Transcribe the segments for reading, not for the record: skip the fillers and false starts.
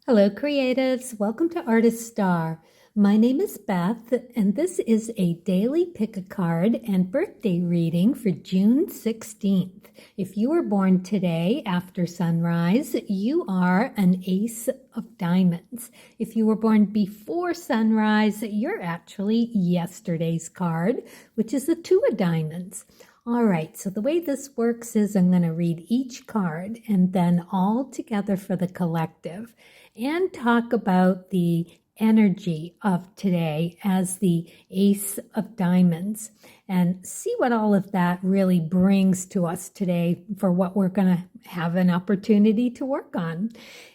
Hello, creatives. Welcome to Artist Star. My name is Beth, and this is a daily pick a card and birthday reading for June 16th. If you were born today after sunrise, you are an Ace of Diamonds. If you were born before sunrise, you're actually yesterday's card, which is the Two of Diamonds. All right, so the way this works is I'm going to read each card and then all together for the collective and talk about the energy of today as the Ace of Diamonds and see what all of that really brings to us today for what we're going to have an opportunity to work on.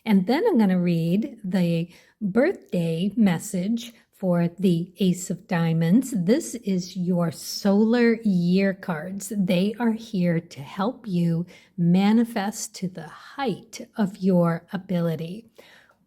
And then I'm going to read the birthday message for the Ace of Diamonds. This is your solar year cards. They are here to help you manifest to the height of your ability.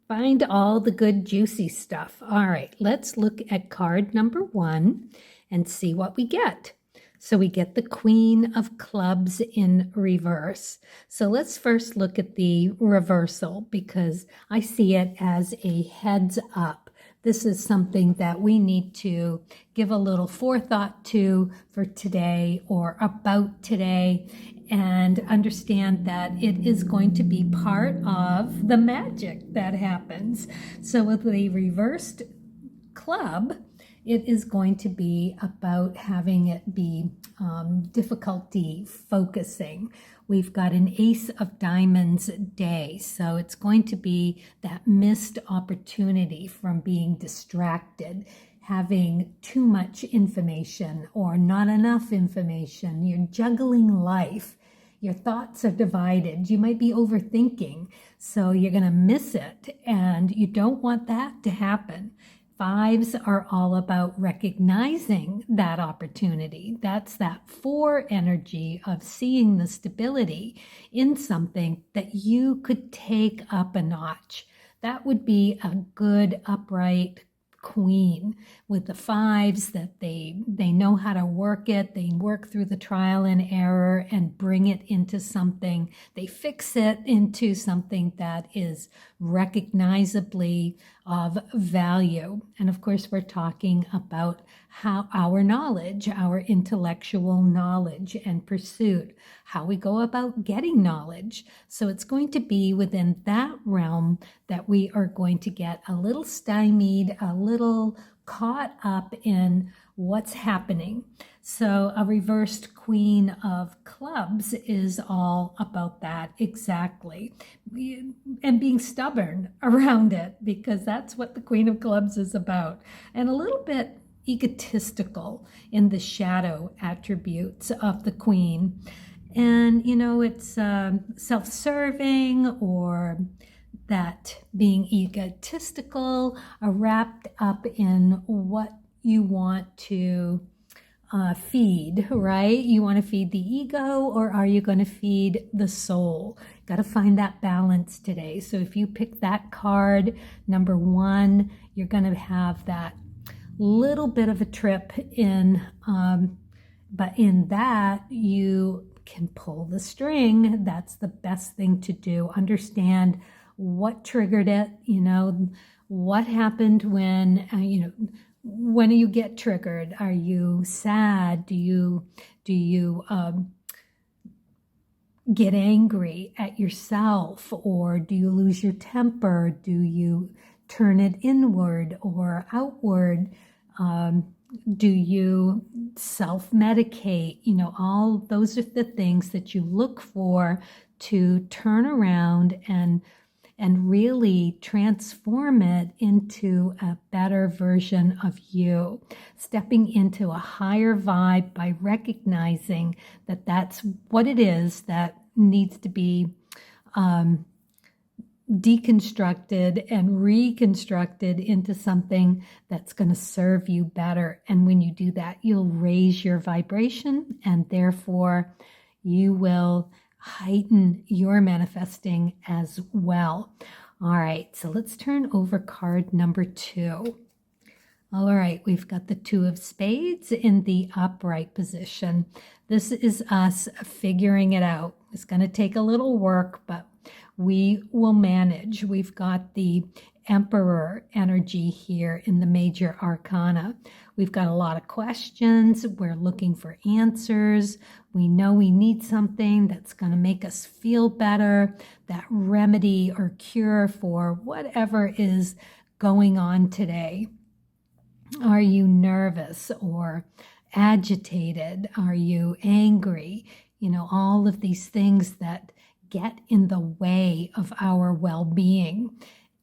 Find all the good juicy stuff. All right, let's look at card number 1 and see what we get. So we get the Queen of Clubs in reverse. So let's first look at the reversal because I see it as a heads up. This is something that we need to give a little forethought to for today or about today and understand that it is going to be part of the magic that happens. So with the reversed club, it is going to be about having it be difficulty focusing. We've got an Ace of Diamonds day, so it's going to be that missed opportunity from being distracted, having too much information or not enough information. You're juggling life. Your thoughts are divided. You might be overthinking, so you're going to miss it, and you don't want that to happen. Fives are all about recognizing that opportunity. That's that 4 energy of seeing the stability in something that you could take up a notch. That would be a good upright queen with the 5s that they know how to work it. They work through the trial and error and bring it into something. They fix it into something that is recognizably of value. And of course, we're talking about how our knowledge, our intellectual knowledge and pursuit, how we go about getting knowledge. So it's going to be within that realm that we are going to get a little stymied, a little caught up in what's happening. So a reversed Queen of Clubs is all about that exactly. And being stubborn around it, because that's what the Queen of Clubs is about. And a little bit egotistical in the shadow attributes of the Queen. And, you know, it's self-serving or that being egotistical are wrapped up in what you want to feed, right? You want to feed the ego, or are you going to feed the soul? Got to find that balance today. So if you pick that card, number 1, you're going to have that little bit of a trip in, but in that you can pull the string. That's the best thing to do. Understand what triggered it, you know, what happened when, when you get triggered. Are you sad? Do you get angry at yourself, or do you lose your temper? Do you turn it inward or outward? Do you self-medicate? You know, all those are the things that you look for to turn around and really transform it into a better version of you, stepping into a higher vibe by recognizing that that's what it is that needs to be deconstructed and reconstructed into something that's going to serve you better. And when you do that, you'll raise your vibration, and therefore you will heighten your manifesting as well. All right, so let's turn over card number 2. All right, we've got the 2 of Spades in the upright position. This is us figuring it out. It's going to take a little work, but We will manage. We've got the Emperor energy here in the major arcana. We've got a lot of questions. We're looking for answers. We know we need something that's going to make us feel better, that remedy or cure for whatever is going on today. Are you nervous or agitated? Are you angry? You know, all of these things that get in the way of our well-being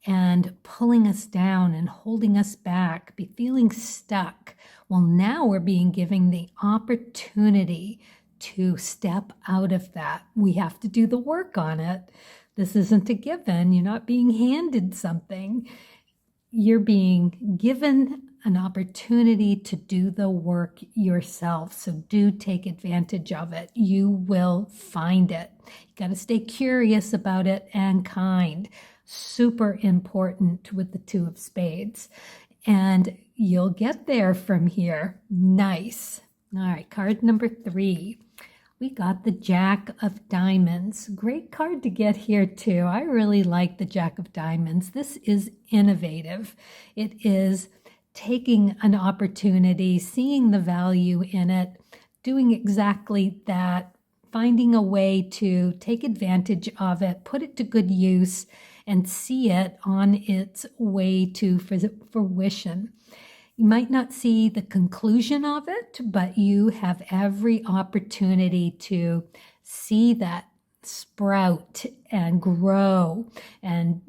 and pulling us down and holding us back, be feeling stuck. Well, now we're being given the opportunity to step out of that. We have to do the work on it. This isn't a given. You're not being handed something. You're being given an opportunity to do the work yourself. So do take advantage of it. You will find it. You got to stay curious about it and kind. Super important with the Two of Spades. And you'll get there from here. Nice. All right, card number 3. We got the Jack of Diamonds. Great card to get here too. I really like the Jack of Diamonds. This is innovative. It is taking an opportunity, seeing the value in it, doing exactly that, finding a way to take advantage of it, put it to good use, and see it on its way to fruition. You might not see the conclusion of it, but you have every opportunity to see that sprout and grow and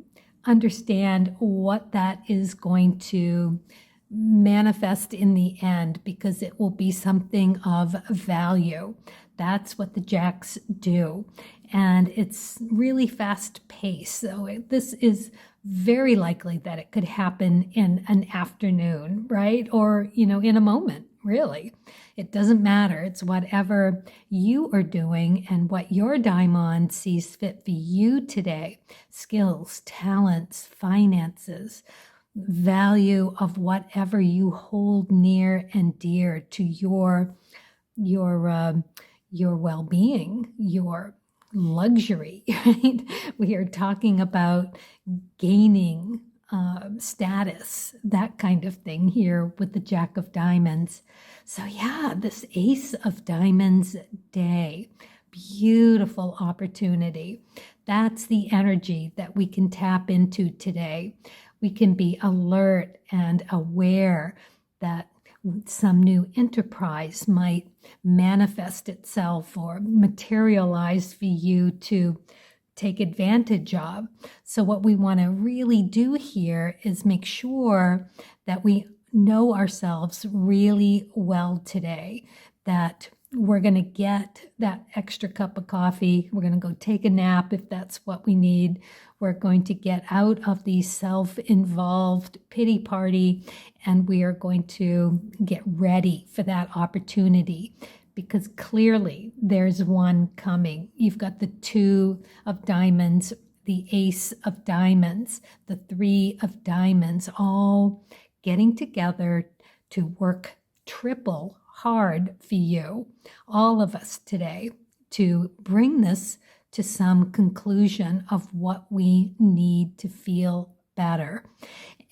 understand what that is going to manifest in the end, because it will be something of value. That's what the Jacks do. And it's really fast paced. So this is very likely that it could happen in an afternoon, right? Or, you know, in a moment, really. It doesn't matter. It's whatever you are doing and what your daimon sees fit for you today. Skills, talents, finances, value of whatever you hold near and dear to your well-being, your luxury, right? We are talking about gaining status, that kind of thing here with the Jack of Diamonds. So yeah, this Ace of Diamonds day, beautiful opportunity. That's the energy that we can tap into today. We can be alert and aware that some new enterprise might manifest itself or materialize for you to take advantage of. So what we want to really do here is make sure that we know ourselves really well today, that we're going to get that extra cup of coffee. We're going to go take a nap if that's what we need. We're going to get out of the self-involved pity party, and we are going to get ready for that opportunity, because clearly there's one coming. You've got the Two of Diamonds, the Ace of Diamonds, the Three of Diamonds, all getting together to work triple hard for you, all of us today, to bring this to some conclusion of what we need to feel better.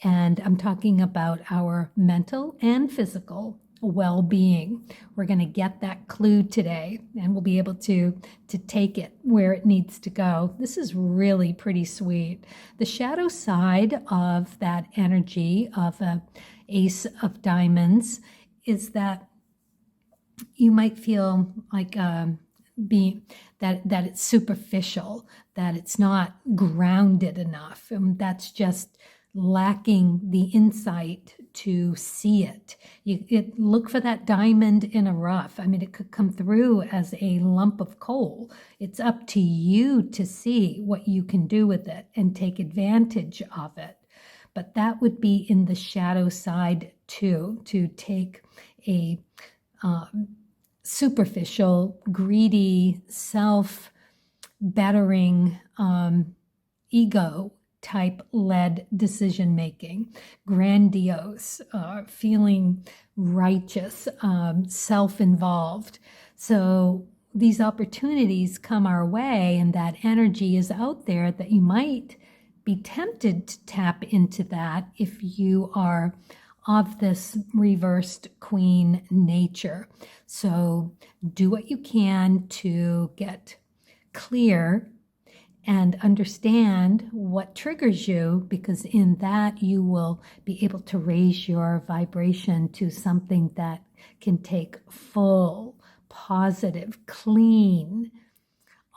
And I'm talking about our mental and physical well-being. We're going to get that clue today, and we'll be able to take it where it needs to go. This is really pretty sweet. The shadow side of that energy of an Ace of Diamonds is that you might feel like being that it's superficial, that it's not grounded enough, and that's just lacking the insight to see it. You look for that diamond in a rough. I mean, it could come through as a lump of coal. It's up to you to see what you can do with it and take advantage of it. But that would be in the shadow side too, to take a superficial, greedy, self-bettering, ego-type-led decision-making, grandiose, feeling righteous, self-involved. So these opportunities come our way and that energy is out there, that you might be tempted to tap into that if you are of this reversed queen nature. So do what you can to get clear and understand what triggers you, because in that you will be able to raise your vibration to something that can take full, positive, clean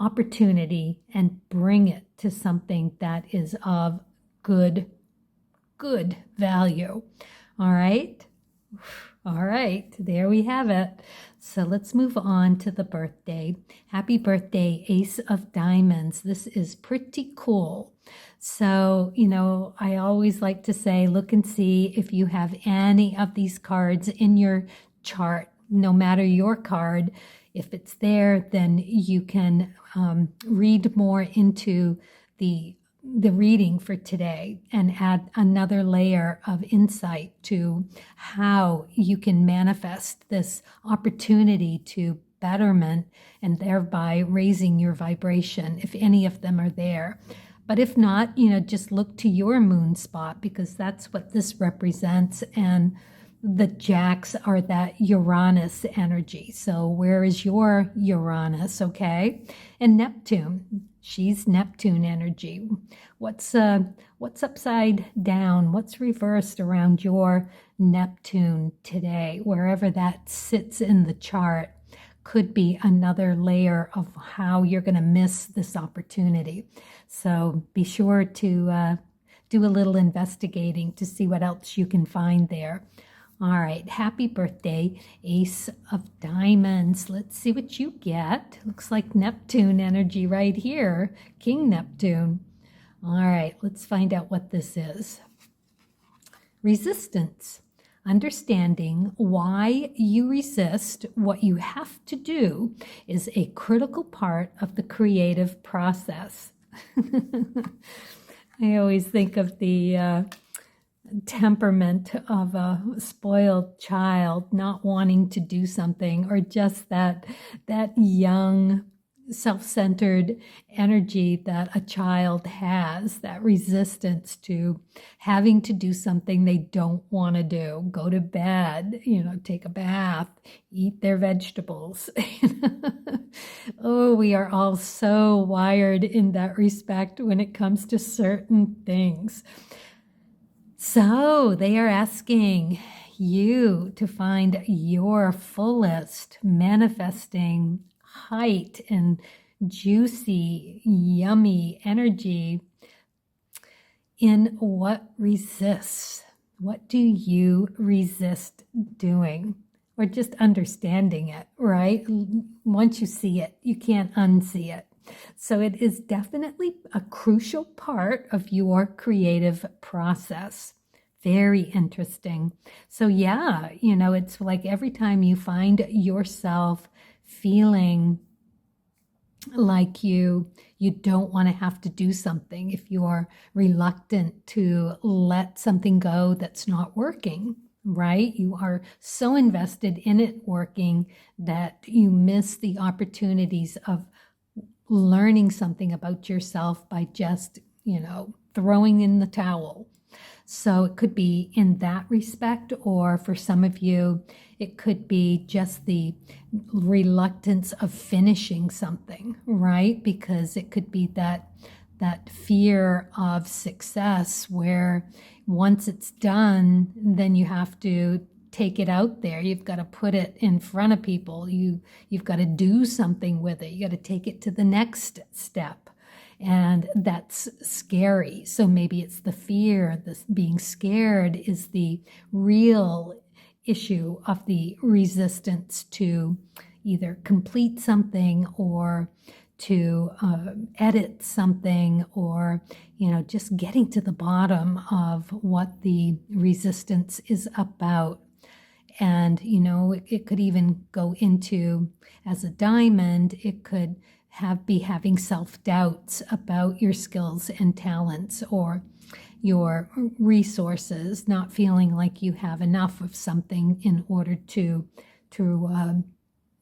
opportunity and bring it to something that is of good value. All right. All right, there we have it. So let's move on to the birthday. Happy birthday, Ace of Diamonds. This is pretty cool. So, I always like to say, look and see if you have any of these cards in your chart, no matter your card. If it's there, then you can read more into the reading for today and add another layer of insight to how you can manifest this opportunity to betterment and thereby raising your vibration, if any of them are there. But if not, just look to your moon spot, because that's what this represents. And the jacks are that Uranus energy. So where is your Uranus? Okay. And Neptune, she's Neptune energy. What's upside down? What's reversed around your Neptune today? Wherever that sits in the chart could be another layer of how you're going to miss this opportunity. So be sure to do a little investigating to see what else you can find there. All right, happy birthday, Ace of Diamonds. Let's see what you get. Looks like Neptune energy right here, King Neptune. All right, let's find out what this is. Resistance. Understanding why you resist what you have to do is a critical part of the creative process. I always think of the temperament of a spoiled child not wanting to do something, or just that young self-centered energy that a child has, that resistance to having to do something they don't want to do, go to bed, take a bath, eat their vegetables. Oh, we are all so wired in that respect when it comes to certain things. So they are asking you to find your fullest manifesting height and juicy, yummy energy in what resists. What do you resist doing? Or just understanding it, right? Once you see it, you can't unsee it. So it is definitely a crucial part of your creative process. Very interesting. So yeah, it's like every time you find yourself feeling like you don't want to have to do something, if you're reluctant to let something go that's not working, right? You are so invested in it working that you miss the opportunities of learning something about yourself by just, throwing in the towel. So it could be in that respect, or for some of you, it could be just the reluctance of finishing something, right? Because it could be that fear of success, where once it's done, then you have to take it out there. You've got to put it in front of people. You've got to do something with it. You got to take it to the next step. And that's scary. So maybe it's the fear, this being scared is the real issue of the resistance to either complete something, or to edit something, or, just getting to the bottom of what the resistance is about. And, it could even go into, as a diamond, it could be having self-doubts about your skills and talents, or your resources, not feeling like you have enough of something in order to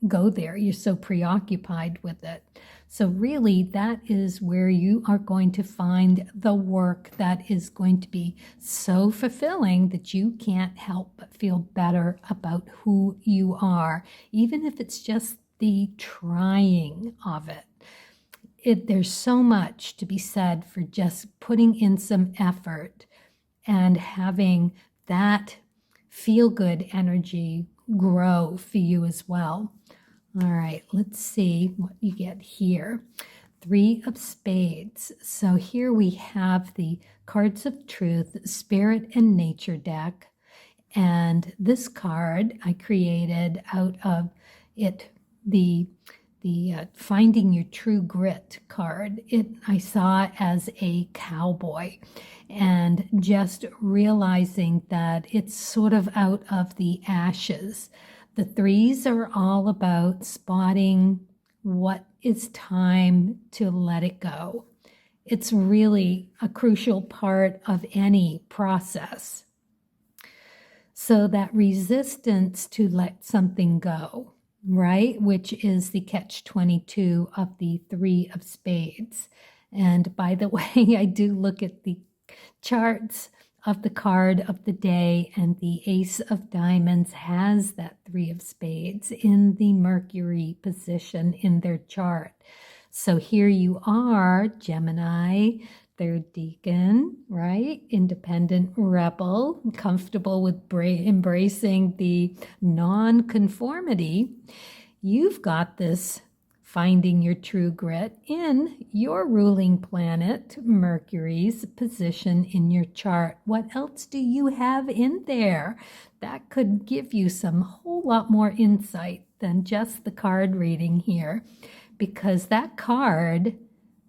go there. You're so preoccupied with it. So really, that is where you are going to find the work that is going to be so fulfilling that you can't help but feel better about who you are, even if it's just the trying of it. There's so much to be said for just putting in some effort and having that feel-good energy grow for you as well. All right, let's see what you get here. 3 of Spades. So here we have the Cards of Truth, Spirit and Nature deck. And this card I created out of it, the Finding Your True Grit card. I saw as a cowboy, and just realizing that it's sort of out of the ashes. The 3s are all about spotting what is time to let it go. It's really a crucial part of any process. So that resistance to let something go, right? Which is the catch-22 of the 3 of Spades. And by the way, I do look at the charts of the card of the day, and the Ace of Diamonds has that 3 of Spades in the Mercury position in their chart. So here you are, Gemini, 3rd deacon, right? Independent rebel, comfortable with embracing the non-conformity. You've got this Finding Your True Grit in your ruling planet, Mercury's position in your chart. What else do you have in there? That could give you some whole lot more insight than just the card reading here, because that card,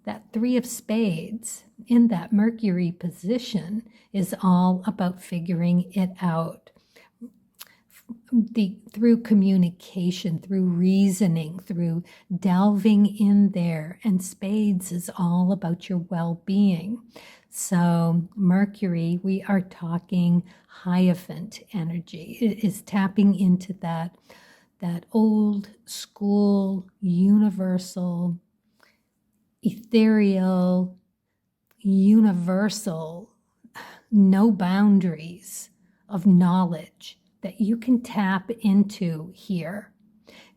that 3 of Spades in that Mercury position, is all about figuring it out. Through communication, through reasoning, through delving in there. And Spades is all about your well-being. So Mercury, we are talking Hierophant energy. It is tapping into that old school, universal, ethereal, universal, no boundaries of knowledge that you can tap into here.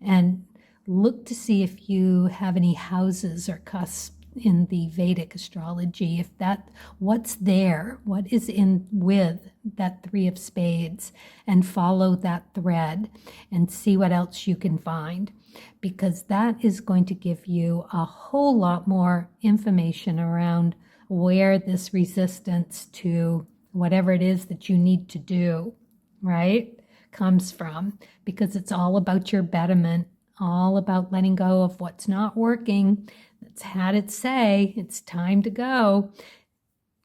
And look to see if you have any houses or cusps in the Vedic astrology, if what's there, what is in with that 3 of Spades, and follow that thread and see what else you can find, because that is going to give you a whole lot more information around where this resistance to whatever it is that you need to do, right, comes from, because it's all about your betterment, all about letting go of what's not working. It's had its say, it's time to go.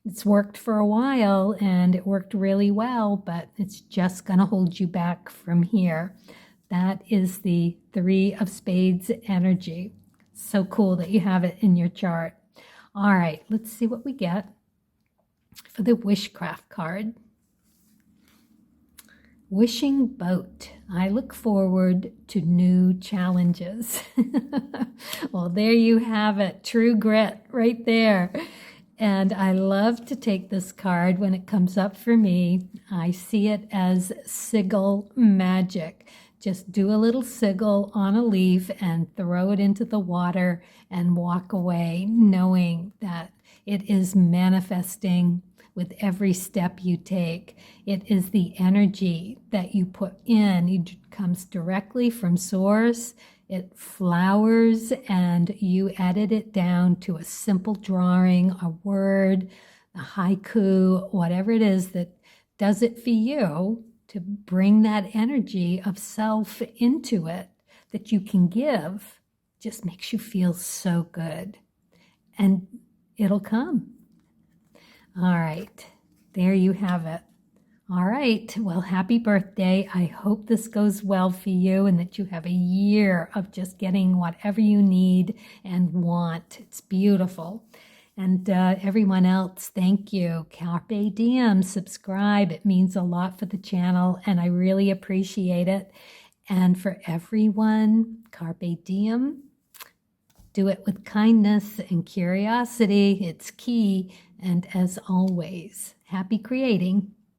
It's worked for a while and it worked really well, but it's just going to hold you back from here. That is the 3 of Spades energy. So cool that you have it in your chart. All right, let's see what we get for the Wishcraft card. Wishing Boat. I look forward to new challenges. Well, there you have it. True grit right there. And I love to take this card when it comes up for me. I see it as sigil magic. Just do a little sigil on a leaf and throw it into the water and walk away, knowing that it is manifesting with every step you take. It is the energy that you put in. It comes directly from source. It flowers and you edit it down to a simple drawing, a word, a haiku, whatever it is that does it for you, to bring that energy of self into it that you can give. Just makes you feel so good. And it'll come. All right, there you have it. All right, well, happy birthday. I hope this goes well for you and that you have a year of just getting whatever you need and want. It's beautiful. And everyone else, thank you. Carpe diem, subscribe. It means a lot for the channel and I really appreciate it. And for everyone, carpe diem. Do it with kindness and curiosity. It's key. And as always, happy creating.